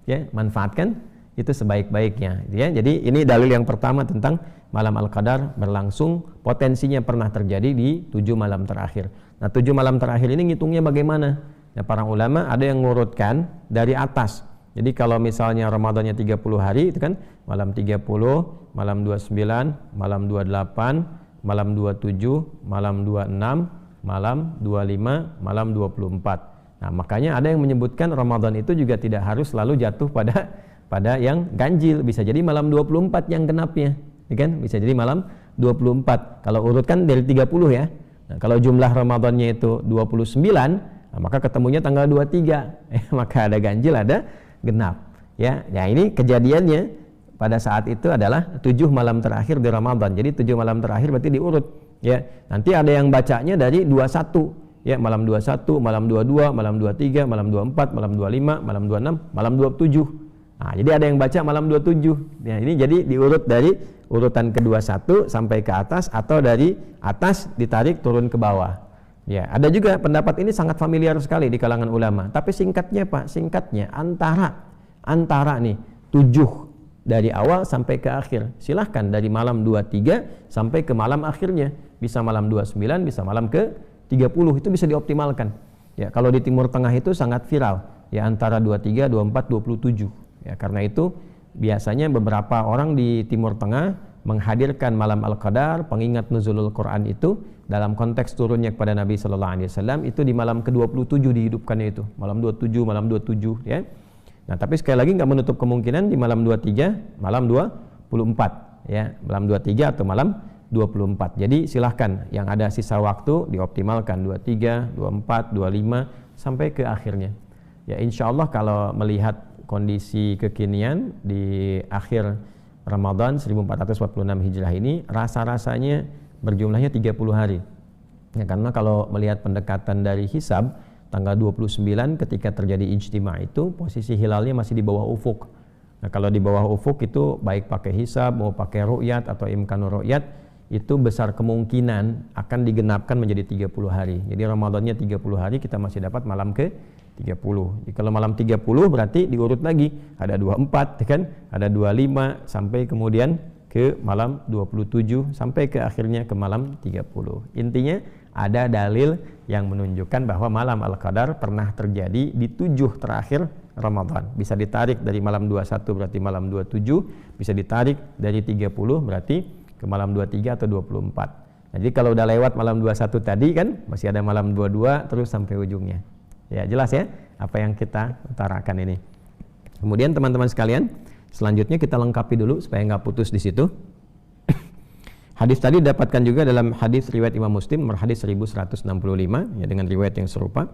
Ya, manfaatkan itu sebaik-baiknya, ya. Jadi ini dalil yang pertama tentang malam Al-Qadar berlangsung, potensinya pernah terjadi di 7 malam terakhir. Nah, 7 malam terakhir ini ngitungnya bagaimana? Nah, para ulama ada yang ngurutkan dari atas. Jadi kalau misalnya Ramadannya 30 hari itu kan malam 30, malam 29, malam 28, malam 27, malam 26, malam 25, malam 24. Nah, makanya ada yang menyebutkan Ramadan itu juga tidak harus selalu jatuh pada yang ganjil, bisa jadi malam 24 yang genapnya, ya kan? Bisa jadi malam 24. Kalau urutkan dari 30 ya. Nah, kalau jumlah Ramadannya itu 29, nah, maka ketemunya tanggal 23. Maka ada ganjil, ada genap. Ya, nah ini kejadiannya pada saat itu adalah 7 malam terakhir di Ramadan. Jadi 7 malam terakhir berarti diurut. Ya, nanti ada yang bacanya dari 21. Ya, malam 21, malam 22, malam 23, malam 24, malam 25, malam 26, malam 27. Nah, jadi ada yang baca malam 27. Ya, ini jadi diurut dari urutan ke-21 sampai ke atas, atau dari atas ditarik turun ke bawah. Ya, ada juga pendapat ini sangat familiar sekali di kalangan ulama. Tapi singkatnya Pak, singkatnya antara nih 7 dari awal sampai ke akhir. Silahkan dari malam 23 sampai ke malam akhirnya. Bisa malam 29, bisa malam ke 30, itu bisa dioptimalkan. Ya, kalau di Timur Tengah itu sangat viral. Ya, antara 23, 24, 27. Ya, karena itu biasanya beberapa orang di Timur Tengah menghadirkan malam Al-Qadar, pengingat nuzulul Quran itu dalam konteks turunnya kepada Nabi sallallahu alaihi wasallam itu di malam ke-27 dihidupkannya itu. Malam 27, malam 27 ya. Nah, tapi sekali lagi nggak menutup kemungkinan di malam 23, malam 24 ya, malam 23 atau malam 24. Jadi silahkan yang ada sisa waktu dioptimalkan 23, 24, 25 sampai ke akhirnya. Ya, insya Allah kalau melihat kondisi kekinian di akhir Ramadan 1446 Hijrah ini, rasa-rasanya berjumlahnya 30 hari. Ya, karena kalau melihat pendekatan dari hisab, tanggal 29 ketika terjadi ijtima itu posisi hilalnya masih di bawah ufuk. Nah, kalau di bawah ufuk itu baik pakai hisab mau pakai ru'yat atau imkanur ru'yat, itu besar kemungkinan akan digenapkan menjadi 30 hari. Jadi Ramadannya 30 hari, kita masih dapat malam ke 30. Jadi kalau malam 30 berarti diurut lagi, ada 24 kan, ada 25 sampai kemudian ke malam 27 sampai ke akhirnya ke malam 30. Intinya ada dalil yang menunjukkan bahwa malam Al-Qadar pernah terjadi di 7 terakhir Ramadan. Bisa ditarik dari malam 21 berarti malam 27, bisa ditarik dari 30 berarti ke malam 23 atau 24. Nah, jadi kalau udah lewat malam 21 tadi kan masih ada malam 22 terus sampai ujungnya. Ya, jelas ya apa yang kita utarakan ini. Kemudian teman-teman sekalian, selanjutnya kita lengkapi dulu supaya nggak putus di situ. Hadis tadi dapatkan juga dalam hadis riwayat Imam Muslim nomor hadis 1165 ya dengan riwayat yang serupa.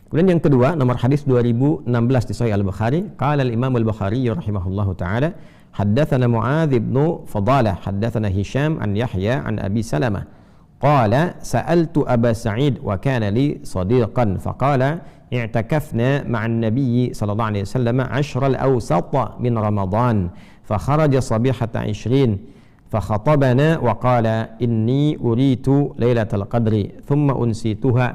Kemudian yang kedua nomor hadis 2016 di Sahih Al-Bukhari, qala al-Imam Al-Bukhari rahimahullahu taala, haddatsana Muadz bin Fadalah, haddatsana Hisham an Yahya an Abi Salamah, qala sa'altu Aba Sa'id wa kana li sadiqan faqala i'takafna ma'an nabiy sallallahu alaihi wasallam 10 al-awsat min Ramadan fa kharaja sabihata 20 فخطبنا وقال إني أريت ليلة القدر ثم أنسيتها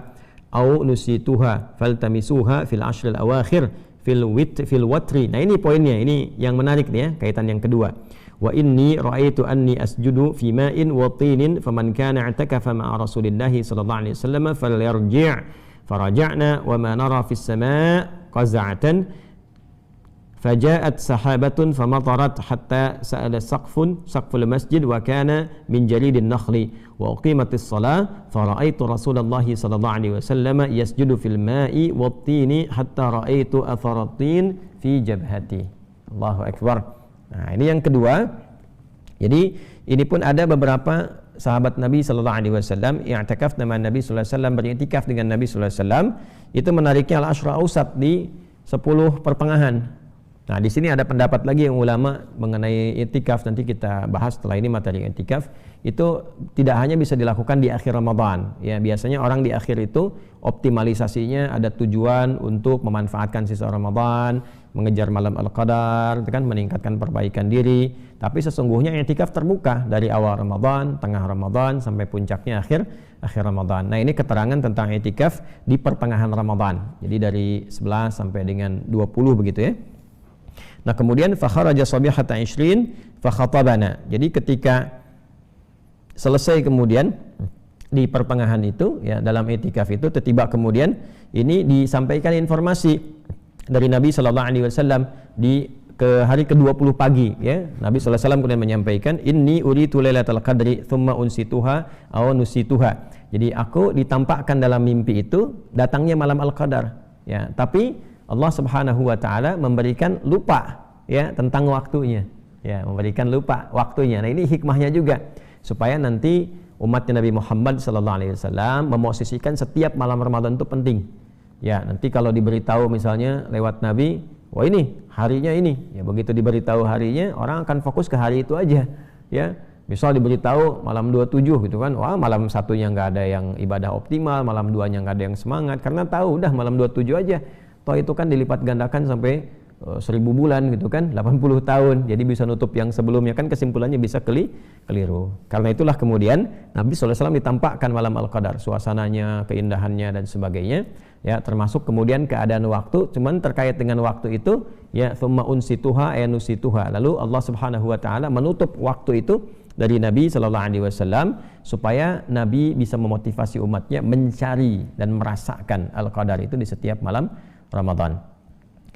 أو نسيتها فالتمسوها في العشر الأواخر في الوتر. Nah ini poinnya, ini yang menarik nih ya, kaitan yang kedua. Wa inni ra'aitu anni asjudu fi ma'in wa tinin faman kana i'takafa ma'a Rasulillahi sallallahu alaihi wasallam falyarji'. Faraja'na wa ma nara fis sama' qaz'atan فجاءت سحابة فمطرت حتى سأل سقف المسجد وكان من جليد النخل وأقيمت الصلاة فرأيت رسول الله صلى الله عليه وسلم يسجد في الماء والطين حتى رأيت أثر الطين في جبهتي. Allahu Akbar. Nah ini yang kedua. Jadi ini pun ada beberapa sahabat Nabi sallallahu alaihi wasallam i'tikaf dengan Nabi sallallahu alaihi wasallam, beriktikaf dengan Nabi sallallahu alaihi wasallam. Itu menariknya al-ashra ausat di 10 pertengahan. Nah, di sini ada pendapat lagi yang ulama mengenai i'tikaf, nanti kita bahas setelah ini materi i'tikaf. Itu tidak hanya bisa dilakukan di akhir Ramadan. Ya, biasanya orang di akhir itu optimalisasinya ada tujuan untuk memanfaatkan sisa Ramadan, mengejar malam Al-Qadar, kan meningkatkan perbaikan diri. Tapi sesungguhnya i'tikaf terbuka dari awal Ramadan, tengah Ramadan sampai puncaknya akhir Ramadan. Nah, ini keterangan tentang i'tikaf di pertengahan Ramadan. Jadi dari 11 sampai dengan 20 begitu ya. Nah kemudian fakharaja sabihata 20 fakhatabana. Jadi ketika selesai kemudian di pertengahan itu ya dalam i'tikaf itu tiba kemudian ini disampaikan informasi dari Nabi sallallahu alaihi wasallam di ke hari ke-20 pagi ya. Nabi sallallahu alaihi wasallam kemudian menyampaikan inni uritu lailatal qadri thumma unsituha aw nusituha. Jadi aku ditampakkan dalam mimpi itu datangnya malam Al-Qadar ya, tapi Allah Subhanahu wa taala memberikan lupa ya tentang waktunya. Ya, memberikan lupa waktunya. Nah, ini hikmahnya juga supaya nanti umatnya Nabi Muhammad sallallahu alaihi wasallam memosisikan setiap malam Ramadan itu penting. Ya, nanti kalau diberitahu misalnya lewat Nabi, wah ini harinya ini. Ya, begitu diberitahu harinya, orang akan fokus ke hari itu aja. Ya, misal diberitahu malam 27 gitu kan, wah malam satunya nggak ada yang ibadah optimal, malam 2-nya nggak ada yang semangat karena tahu udah malam 27 aja. Toh itu kan dilipat gandakan sampai 1000 bulan gitu kan, 80 tahun. Jadi bisa nutup yang sebelumnya, kan kesimpulannya bisa keliru. Karena itulah kemudian Nabi SAW ditampakkan malam Al-Qadar, suasananya, keindahannya dan sebagainya. Ya, termasuk kemudian keadaan waktu, cuman terkait dengan waktu itu ya thumma unsituha nusituha. Lalu Allah Subhanahu wa taala menutup waktu itu dari Nabi sallallahu alaihi wasallam supaya Nabi bisa memotivasi umatnya mencari dan merasakan Al-Qadar itu di setiap malam Ramadan.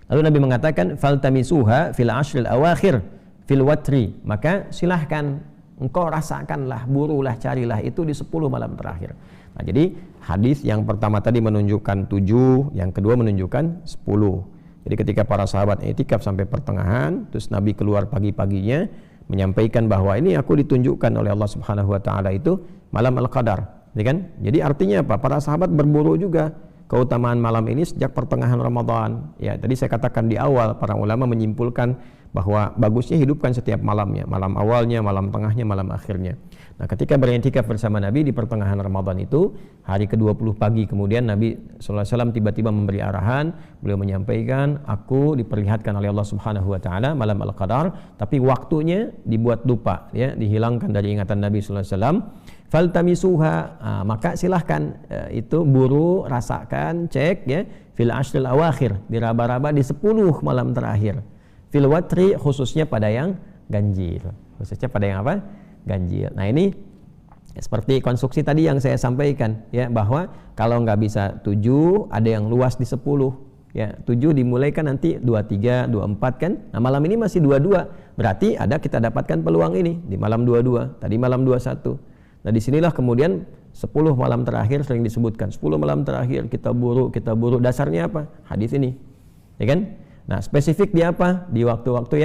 Lalu Nabi mengatakan faltamisuha fil ashril awakhir fil watri, maka silahkan engkau rasakanlah, burulah, carilah itu di 10 malam terakhir. Nah, jadi hadis yang pertama tadi menunjukkan 7, yang kedua menunjukkan 10. Jadi ketika para sahabat i'tikaf sampai pertengahan, terus Nabi keluar pagi-paginya menyampaikan bahwa ini aku ditunjukkan oleh Allah Subhanahu wa taala itu malam Al-Qadar, ya kan? Jadi artinya apa? Para sahabat berburu juga keutamaan malam ini sejak pertengahan Ramadan. Ya, tadi saya katakan di awal para ulama menyimpulkan bahwa bagusnya hidupkan setiap malamnya, malam awalnya, malam tengahnya, malam akhirnya. Nah, ketika beriktikaf bersama Nabi di pertengahan Ramadan itu, hari ke-20 pagi kemudian Nabi sallallahu alaihi wasallam tiba-tiba memberi arahan, beliau menyampaikan, aku diperlihatkan oleh Allah Subhanahu wa taala malam Al-Qadar, tapi waktunya dibuat lupa ya, dihilangkan dari ingatan Nabi sallallahu alaihi wasallam. Faltamisuha, maka silahkan itu buru, rasakan, cek ya fil ashril awakhir, diraba-raba di 10 malam terakhir. Fil watri, khususnya pada yang ganjil. Khususnya pada yang apa? Ganjil. Nah, ini seperti konstruksi tadi yang saya sampaikan ya, bahwa kalau nggak bisa 7, ada yang luas di 10 Ya, 7 dimulai kan nanti 23, 24 kan. Nah, malam ini masih 22. Berarti kita dapatkan peluang ini di malam 22, tadi malam 21. Nah, disinilah kemudian 10 malam terakhir sering disebutkan. 10 malam terakhir kita buru. Dasarnya apa? Hadis ini. Ya kan? Nah, spesifik di apa? Di waktu-waktu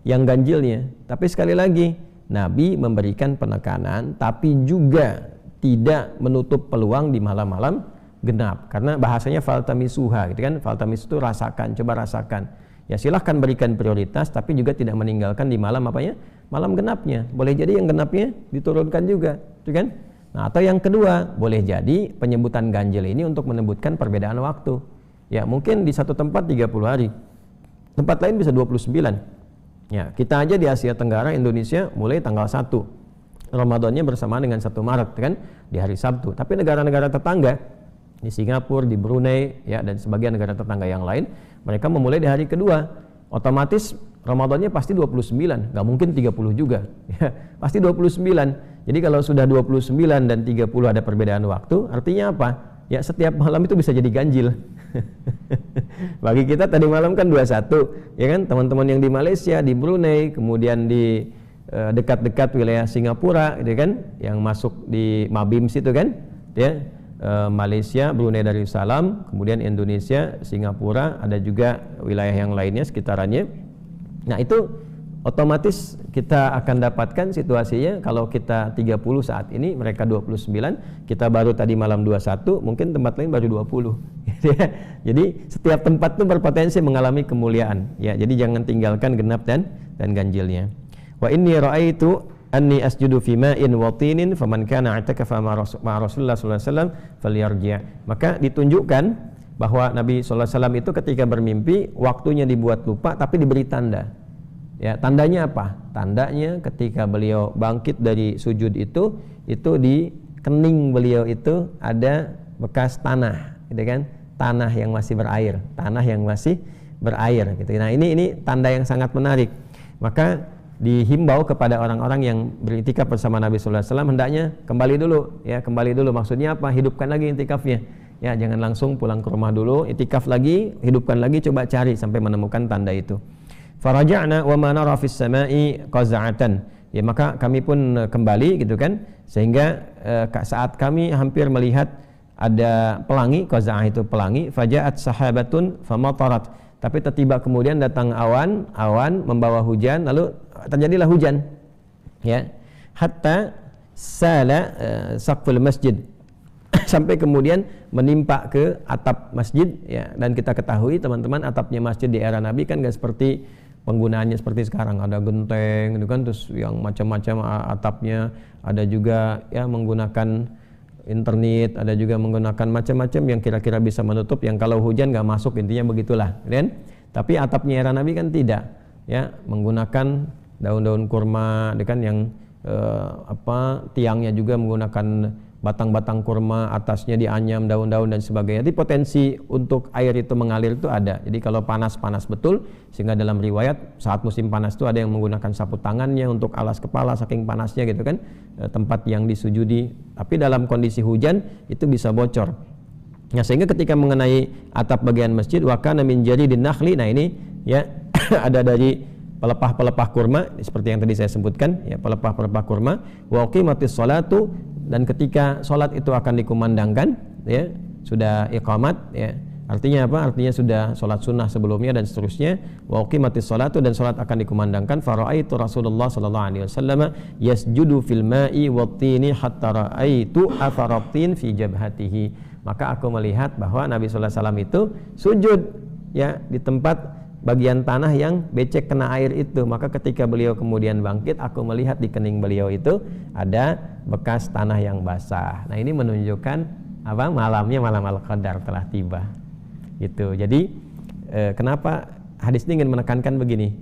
yang ganjilnya. Tapi sekali lagi, Nabi memberikan penekanan tapi juga tidak menutup peluang di malam-malam genap, karena bahasanya faltamisuha gitu kan. Faltamis itu rasakan, coba rasakan. Ya silahkan berikan prioritas, tapi juga tidak meninggalkan di malam malam genapnya. Boleh jadi yang genapnya diturunkan juga, gitu kan? Nah, atau yang kedua, boleh jadi penyebutan ganjil ini untuk menyebutkan perbedaan waktu. Ya mungkin di satu tempat 30 hari, tempat lain bisa 29. Ya kita aja di Asia Tenggara, Indonesia mulai tanggal 1 Ramadannya bersamaan dengan 1 Maret kan, di hari Sabtu. Tapi negara-negara tetangga di Singapura, di Brunei, ya dan sebagian negara tetangga yang lain, mereka memulai di hari kedua. Otomatis Ramadannya pasti 29, nggak mungkin 30 juga. Ya, pasti 29. Jadi kalau sudah 29 dan 30 ada perbedaan waktu, artinya apa? Ya setiap malam itu bisa jadi ganjil. Bagi kita tadi malam kan 21, ya kan? Teman-teman yang di Malaysia, di Brunei, kemudian di dekat-dekat wilayah Singapura, gitu kan? Yang masuk di Mabim situ kan? Ya. Malaysia, Brunei Darussalam, kemudian Indonesia, Singapura, ada juga wilayah yang lainnya sekitarannya. Nah itu otomatis kita akan dapatkan situasinya kalau kita 30 saat ini, mereka 29, kita baru tadi malam 21, mungkin tempat lain baru 20. Jadi setiap tempat itu berpotensi mengalami kemuliaan. Ya, jadi jangan tinggalkan genap dan ganjilnya. Wa inni ra'aitu anni asjudu fi ma'in wa tinin faman kana i'takafa ma Rasulullah sallallahu alaihi wasallam falyarji'. Maka ditunjukkan bahwa Nabi sallallahu alaihi wasallam itu ketika bermimpi waktunya dibuat lupa tapi diberi tanda. Ya, tandanya apa? Tandanya ketika beliau bangkit dari sujud itu di kening beliau itu ada bekas tanah, gitu kan? Tanah yang masih berair, gitu. Nah, ini tanda yang sangat menarik. Maka dihimbau kepada orang-orang yang beriktikaf bersama Nabi sallallahu alaihi wasallam hendaknya kembali dulu. Maksudnya apa? Hidupkan lagi iktikafnya. Ya, jangan langsung pulang ke rumah dulu, iktikaf lagi, hidupkan lagi, coba cari sampai menemukan tanda itu. Faraja'na wa ma nara fis sama'i qaza'atan. Ya, maka kami pun kembali gitu kan, sehingga saat kami hampir melihat ada pelangi, qaza'ah itu pelangi, faja'at sahabatun famatarat. Tapi tiba kemudian datang awan membawa hujan, lalu terjadilah hujan. Ya. Hatta sala saqful masjid. Sampai kemudian menimpa ke atap masjid, ya. Dan kita ketahui teman-teman, atapnya masjid di era Nabi kan enggak seperti penggunaannya seperti sekarang, ada genteng gitu kan, terus yang macam-macam atapnya, ada juga ya menggunakan internet, ada juga menggunakan macam-macam yang kira-kira bisa menutup, yang kalau hujan nggak masuk, intinya begitulah, kan? Tapi atapnya era Nabi kan tidak, ya, menggunakan daun-daun kurma, kan, yang tiangnya juga menggunakan batang-batang kurma, atasnya dianyam daun-daun dan sebagainya. Jadi potensi untuk air itu mengalir itu ada. Jadi kalau panas betul, sehingga dalam riwayat saat musim panas itu ada yang menggunakan sapu tangannya untuk alas kepala saking panasnya gitu kan, tempat yang disujudi. Tapi dalam kondisi hujan itu bisa bocor. Nah, sehingga ketika mengenai atap bagian masjid, wa kana min jaridin nakhli, nah ini ya ada dari pelepah-pelepah kurma seperti yang tadi saya sebutkan, ya, pelepah-pelepah kurma. Wa qimatis sholatu, dan ketika sholat itu akan dikumandangkan, ya, sudah iqamat, ya, artinya apa? Artinya sudah sholat sunnah sebelumnya dan seterusnya. Wa qimatis sholatu, dan sholat akan dikumandangkan. Fara'aitu Rasulullah sallallahu alaihi wasallam yasjudu fil ma'i wat-tini hatta ra'aitu atharabtin fi jabhatihi. Maka aku melihat bahwa Nabi sallallahu alaihi wasallam itu sujud, ya, di tempat bagian tanah yang becek kena air itu. Maka ketika beliau kemudian bangkit, aku melihat di kening beliau itu ada bekas tanah yang basah. Nah, ini menunjukkan apa? Malamnya malam Al-Qadar telah tiba. Gitu. Jadi kenapa hadis ini ingin menekankan begini?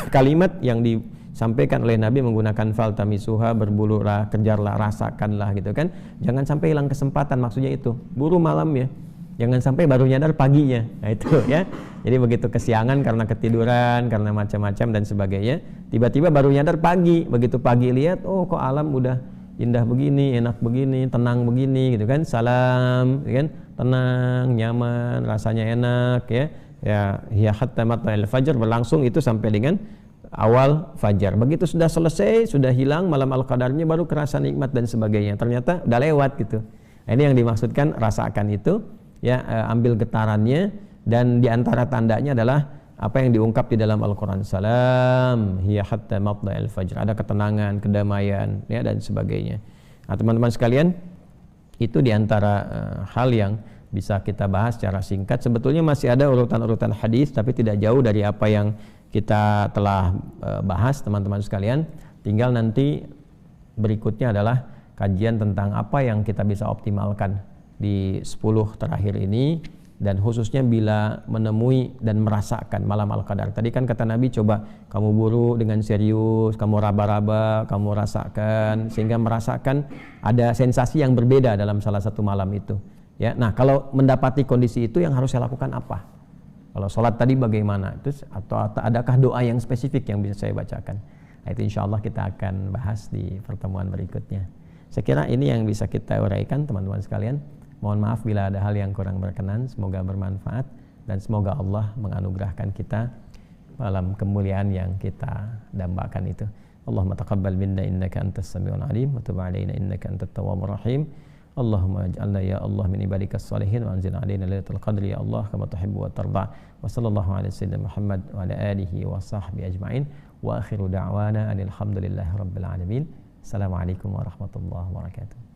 Kalimat yang disampaikan oleh Nabi menggunakan faltamisuha, berbululah, kejarlah, rasakanlah, gitu kan. Jangan sampai hilang kesempatan, maksudnya itu. Buru malamnya. Jangan sampai baru nyadar paginya. Nah, itu ya. Jadi begitu kesiangan karena ketiduran, karena macam-macam dan sebagainya, tiba-tiba baru nyadar pagi. Begitu pagi lihat, oh kok alam udah indah begini, enak begini, tenang begini, gitu kan. Salam, gitu kan. tenang, nyaman, rasanya enak ya. Ya, hiya hatta matla'il fajr, berlangsung itu sampai dengan awal fajar. Begitu sudah selesai, sudah hilang malam al-qadarnya, baru kerasa nikmat dan sebagainya. Ternyata udah lewat gitu. Nah, ini yang dimaksudkan rasakan itu ya, ambil getarannya, dan diantara tandanya adalah apa yang diungkap di dalam Al-Quran, salam hiya hatta matla'il fajr, ada ketenangan, kedamaian ya, dan sebagainya. Nah, teman-teman sekalian, itu diantara hal yang bisa kita bahas secara singkat. Sebetulnya masih ada urutan-urutan hadis, tapi tidak jauh dari apa yang kita telah bahas, teman-teman sekalian. Tinggal nanti berikutnya adalah kajian tentang apa yang kita bisa optimalkan di 10 terakhir ini, dan khususnya bila menemui dan merasakan malam Al-Qadar. Tadi kan kata Nabi, coba kamu buru dengan serius, kamu raba-raba, kamu rasakan, sehingga merasakan ada sensasi yang berbeda dalam salah satu malam itu. Ya, nah kalau mendapati kondisi itu yang harus saya lakukan apa? Kalau sholat tadi bagaimana? Terus atau adakah doa yang spesifik yang bisa saya bacakan? Nah, itu insya Allah kita akan bahas di pertemuan berikutnya. Saya kira ini yang bisa kita uraikan, teman-teman sekalian. Mohon maaf bila ada hal yang kurang berkenan. Semoga bermanfaat, dan semoga Allah menganugerahkan kita dalam kemuliaan yang kita dambakan itu. Allahumma taqabbal minna innaka antas samiul alim wa tub alaina innaka antat tawwabur rahim. Allahumma ij'alna ya Allah min ibadikas salihin wa anzil alaina lailatul qadri ya Allah kama tuhibbu wa tarda. Wa sallallahu ala sayyidina Muhammad wa ala alihi wa sahbihi ajma'in. Wa akhiru da'wana alhamdulillahi rabbil alamin. Assalamualaikum warahmatullahi wabarakatuh.